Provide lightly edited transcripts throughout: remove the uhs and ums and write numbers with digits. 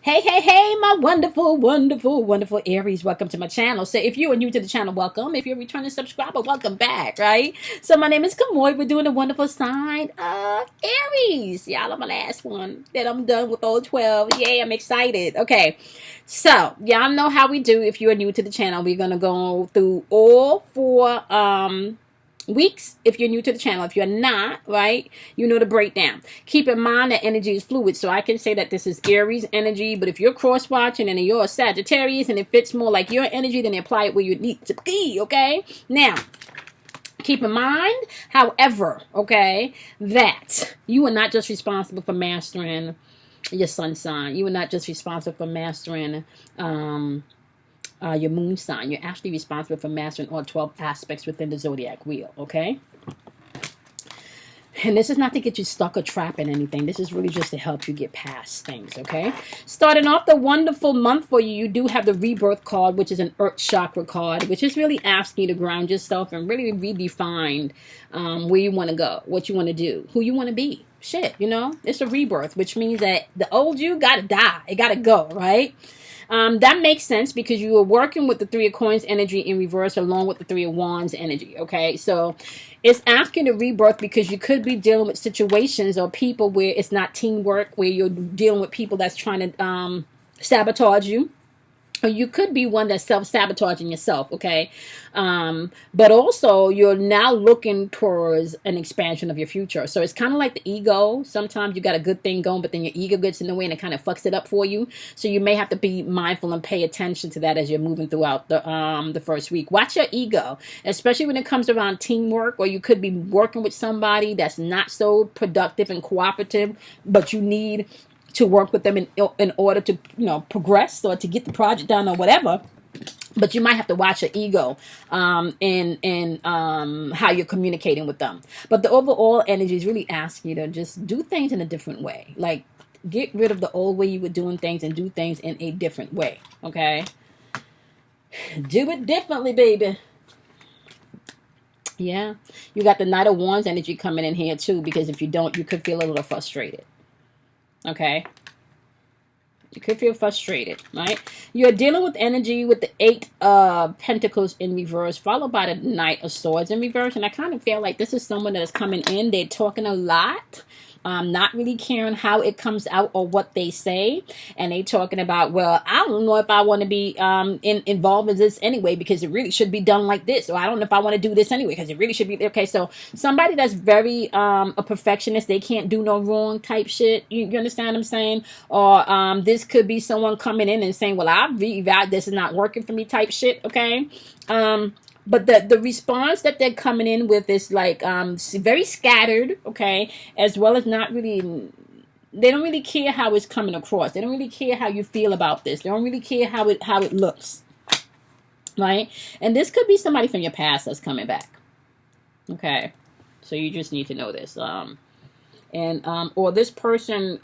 Hey, hey, hey, my wonderful, wonderful, wonderful Aries. Welcome to my channel. So if you are new to the channel, welcome. If you're a returning subscriber, welcome back, right? So my name is Cosmo. We're doing a wonderful sign of Aries. Y'all are my last one. Then I'm done with all 12. Yay, I'm excited. Okay. So y'all know how we do. If you are new to the channel, we're going to go through all four, weeks if you're new to the channel. If you're not, right, you know the breakdown. Keep in mind that energy is fluid, so I can say that this is Aries energy, but if you're cross watching and you're a Sagittarius and it fits more like your energy, then apply it where you need to be. Okay, now keep in mind, however, okay, that you are not just responsible for mastering your sun sign. You are not just responsible for mastering your moon sign. You're actually responsible for mastering all 12 aspects within the zodiac wheel, okay? And this is not to get you stuck or trapped in anything. This is really just to help you get past things, okay? Starting off the wonderful month for you, you do have the rebirth card, which is an earth chakra card, which is really asking you to ground yourself and really redefine where you want to go, what you want to do, who you want to be. Shit, you know? It's a rebirth, which means that the old you got to die. It got to go, right? That makes sense because you are working with the Three of Coins energy in reverse along with the Three of Wands energy, okay? So it's asking to rebirth because you could be dealing with situations or people where it's not teamwork, where you're dealing with people that's trying to sabotage you. Or you could be one that's self-sabotaging yourself, okay? But also, you're now looking towards an expansion of your future. So it's kind of like the ego. Sometimes you got a good thing going, but then your ego gets in the way and it kind of fucks it up for you. So you may have to be mindful and pay attention to that as you're moving throughout the first week. Watch your ego, especially when it comes around teamwork, or you could be working with somebody that's not so productive and cooperative, but you need to work with them in order to, you know, progress or to get the project done or whatever. But you might have to watch your ego in how you're communicating with them. But the overall energy is really asking you to just do things in a different way. Like, get rid of the old way you were doing things and do things in a different way. Okay? Do it differently, baby. Yeah. You got the Knight of Wands energy coming in here too, because if you don't, you could feel a little frustrated. Okay? You could feel frustrated, right? You're dealing with energy with the Eight of Pentacles in reverse, followed by the Knight of Swords in reverse. And I kind of feel like this is someone that is coming in. They're talking a lot. Not really caring how it comes out or what they say. And they talking about, well, I don't know if I want to be involved in this anyway, because it really should be done like this. Or I don't know if I want to do this anyway, because it really should be. Okay, so somebody that's very a perfectionist, they can't do no wrong type shit. You understand what I'm saying? Or this could be someone coming in and saying, well, I reevaluate, this is not working for me type shit, okay? But the response that they're coming in with is like very scattered, okay, as well as not really. They don't really care how it's coming across. They don't really care how you feel about this. They don't really care how it looks, right? And this could be somebody from your past that's coming back, okay. So you just need to know this, or this person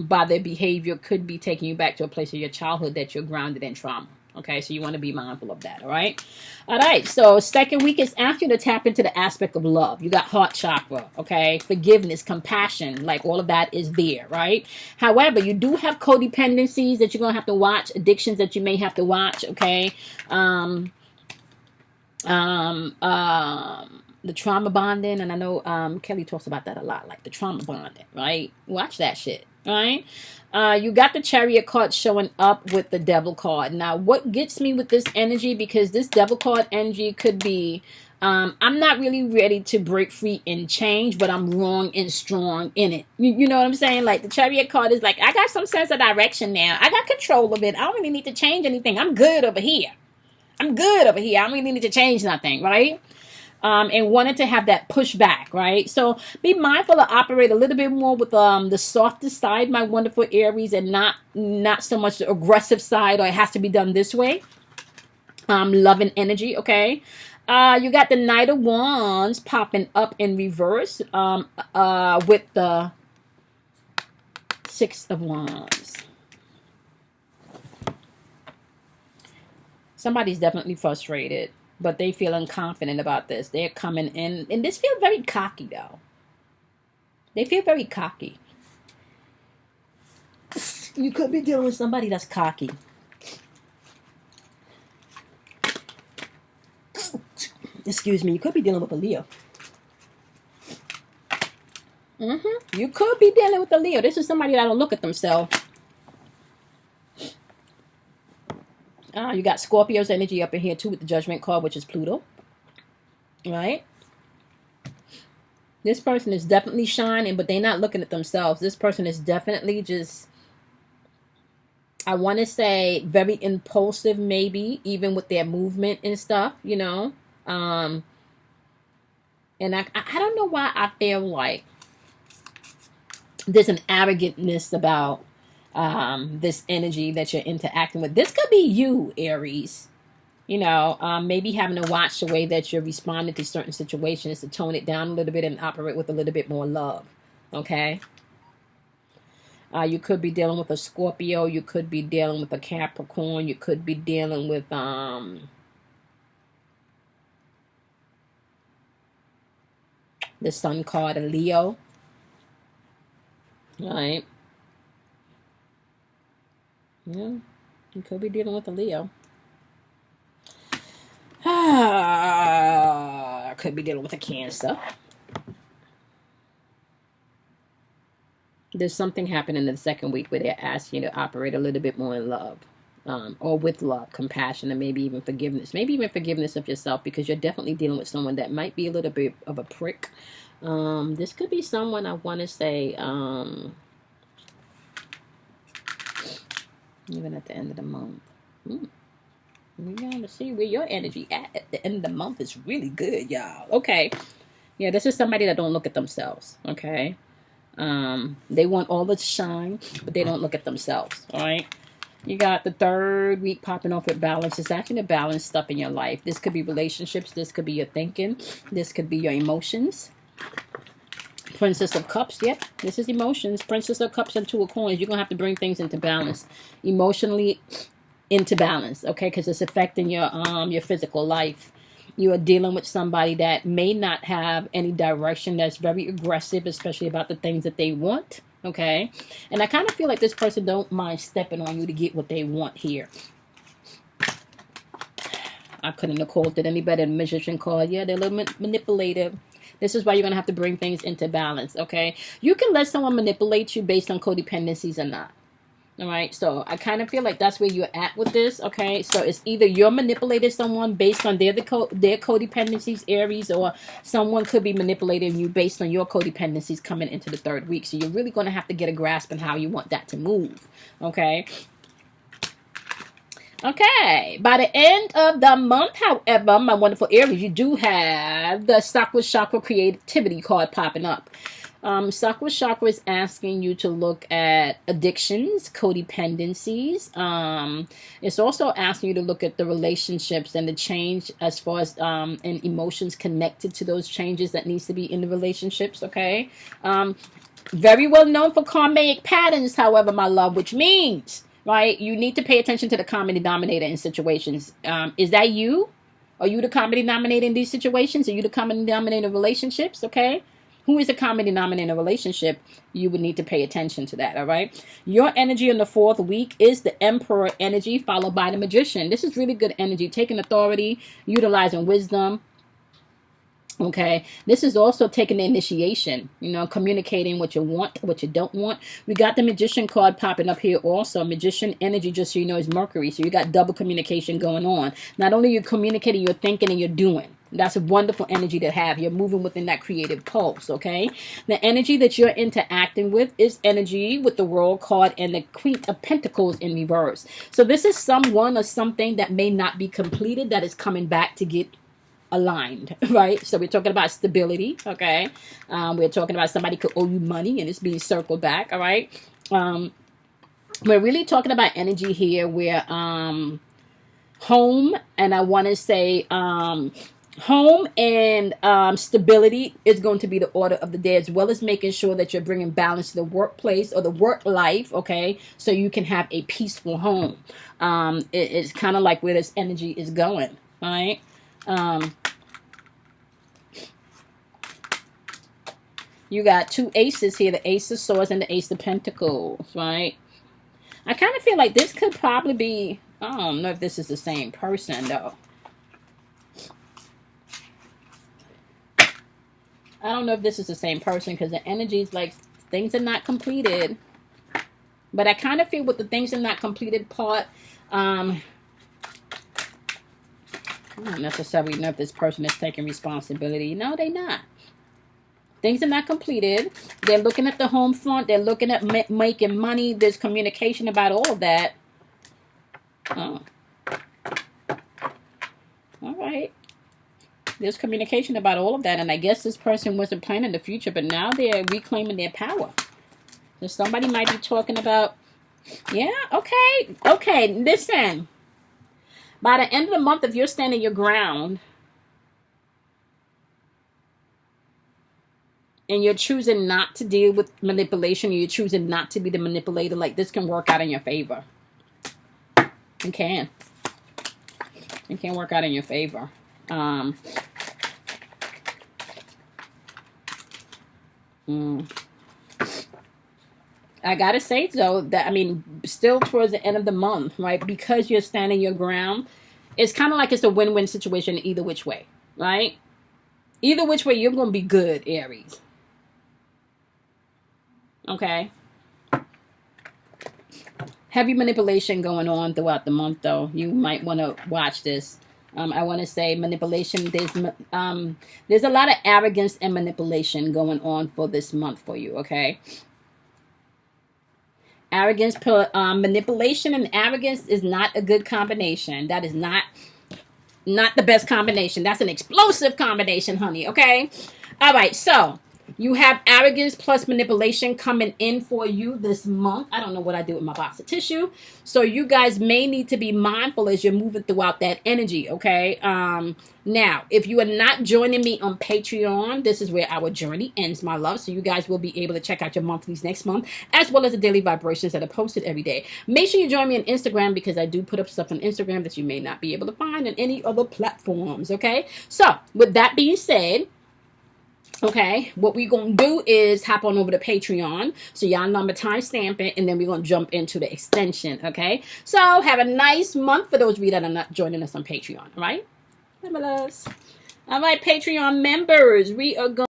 by their behavior could be taking you back to a place of your childhood that you're grounded in trauma. Okay, so you want to be mindful of that, all right? All right, so second week is after to tap into the aspect of love. You got heart chakra, okay? Forgiveness, compassion, like all of that is there, right? However, you do have codependencies that you're going to have to watch, addictions that you may have to watch, okay? The trauma bonding, and I know Kelly talks about that a lot, like the trauma bonding, right? Watch that shit, right? You got the Chariot card showing up with the Devil card. Now, what gets me with this energy, because this Devil card energy could be, I'm not really ready to break free and change, but I'm wrong and strong in it. You know what I'm saying? Like the Chariot card is like, I got some sense of direction now. I got control of it. I don't really need to change anything. I'm good over here. I don't really need to change nothing, right? And wanted to have that pushback, right? So be mindful to operate a little bit more with the softer side, my wonderful Aries, and not so much the aggressive side, or it has to be done this way. Love and energy, okay? You got the Knight of Wands popping up in reverse with the Six of Wands. Somebody's definitely frustrated, but they feeling confident about this. They're coming in, and this feels very cocky, though. They feel very cocky. You could be dealing with somebody that's cocky. Excuse me. You could be dealing with a Leo. You could be dealing with a Leo. This is somebody that don't look at themselves. You got Scorpio's energy up in here too with the Judgment card, which is Pluto. Right? This person is definitely shining, but they're not looking at themselves. This person is definitely just, I want to say, very impulsive, maybe, even with their movement and stuff, you know. And I don't know why I feel like there's an arrogantness about this energy that you're interacting with. This could be you, Aries. You know, maybe having to watch the way that you're responding to certain situations to tone it down a little bit and operate with a little bit more love. Okay? You could be dealing with a Scorpio. You could be dealing with a Capricorn. You could be dealing with the Sun card, a Leo. Right? Yeah. You could be dealing with a Leo. Could be dealing with a Cancer. There's something happening in the second week where they're asking you to operate a little bit more in love. Or with love, compassion, and maybe even forgiveness. Maybe even forgiveness of yourself, because you're definitely dealing with someone that might be a little bit of a prick. This could be someone, I want to say, even at the end of the month. We're going to see where your energy at the end of the month is really good, y'all. Okay. Yeah, this is somebody that don't look at themselves. Okay. They want all the shine, but they don't look at themselves. All right. You got the third week popping off with balance. It's actually the balance stuff in your life. This could be relationships. This could be your thinking. This could be your emotions. Princess of Cups. Yep, this is emotions. Princess of Cups and Two of Coins. You're going to have to bring things into balance. Emotionally into balance, okay? Because it's affecting your physical life. You are dealing with somebody that may not have any direction, that's very aggressive, especially about the things that they want, okay? And I kind of feel like this person don't mind stepping on you to get what they want here. I couldn't have called it any better than Magician card. Yeah, they're a little manipulative. This is why you're going to have to bring things into balance, okay? You can let someone manipulate you based on codependencies or not. All right, so I kind of feel like that's where you're at with this, okay? So it's either you're manipulating someone based on their codependencies, Aries, or someone could be manipulating you based on your codependencies coming into the third week. So you're really going to have to get a grasp on how you want that to move, okay? Okay, by the end of the month, however, my wonderful Aries, you do have the Sakura Chakra Creativity card popping up. Sakura Chakra is asking you to look at addictions, codependencies. It's also asking you to look at the relationships and the change as far as and emotions connected to those changes that needs to be in the relationships, okay? Very well known for karmic patterns, however, my love, which means, right, you need to pay attention to the common denominator in situations. Is that you? Are you the common denominator in these situations? Are you the common denominator in relationships, okay? Who is a common denominator in a relationship? You would need to pay attention to that, all right? Your energy in the fourth week is the Emperor energy, followed by the Magician. This is really good energy, taking authority, utilizing wisdom, okay? This is also taking the initiation, you know, communicating what you want, what you don't want. We got the Magician card popping up here also. Magician energy, just so you know, is Mercury. So you got double communication going on. Not only you're communicating, you're thinking and you're doing. That's a wonderful energy to have. You're moving within that creative pulse, okay? The energy that you're interacting with is energy with the World card and the Queen of Pentacles in reverse. So this is someone or something that may not be completed that is coming back to get aligned, right? So we're talking about stability, okay? We're talking about somebody could owe you money and it's being circled back, all right? We're really talking about energy here where home, and I want to say home and stability is going to be the order of the day, as well as making sure that you're bringing balance to the workplace or the work life, okay, so you can have a peaceful home. It's kind of like where this energy is going, all right? You got two aces here, the Ace of Swords and the Ace of Pentacles, right? I kind of feel like this could probably be, I don't know if this is the same person, though. I don't know if this is the same person because the energy is like things are not completed. But I kind of feel with the things are not completed part, I don't necessarily know if this person is taking responsibility. No, they're not. Things are not completed. They're looking at the home front. They're looking at making money. There's communication about all of that. Oh. All right. There's communication about all of that. And I guess this person wasn't planning the future, but now they're reclaiming their power. So somebody might be talking about, yeah, okay. Okay, listen. By the end of the month, if you're standing your ground, and you're choosing not to deal with manipulation, you're choosing not to be the manipulator, like this can work out in your favor. It can. It can work out in your favor. I gotta say though that, I mean, still towards the end of the month, right? Because you're standing your ground, it's kind of like it's a win-win situation either which way, right? Either which way, you're gonna be good, Aries. Okay. Heavy manipulation going on throughout the month, though. You might want to watch this. I want to say manipulation. There's a lot of arrogance and manipulation going on for this month for you. Okay. Arrogance, manipulation, and arrogance is not a good combination. That is not the best combination. That's an explosive combination, honey. Okay. All right. So you have arrogance plus manipulation coming in for you this month. I don't know what I do with my box of tissue. So you guys may need to be mindful as you're moving throughout that energy, okay? Now, if you are not joining me on Patreon, this is where our journey ends, my love. So you guys will be able to check out your monthlies next month, as well as the daily vibrations that are posted every day. Make sure you join me on Instagram because I do put up stuff on Instagram that you may not be able to find on any other platforms, okay? So with that being said, okay, what we're going to do is hop on over to Patreon. So y'all number timestamp it, and then we're going to jump into the extension, okay? So have a nice month for those of you that are not joining us on Patreon, all right? Bye, my loves. All right, Patreon members, we are going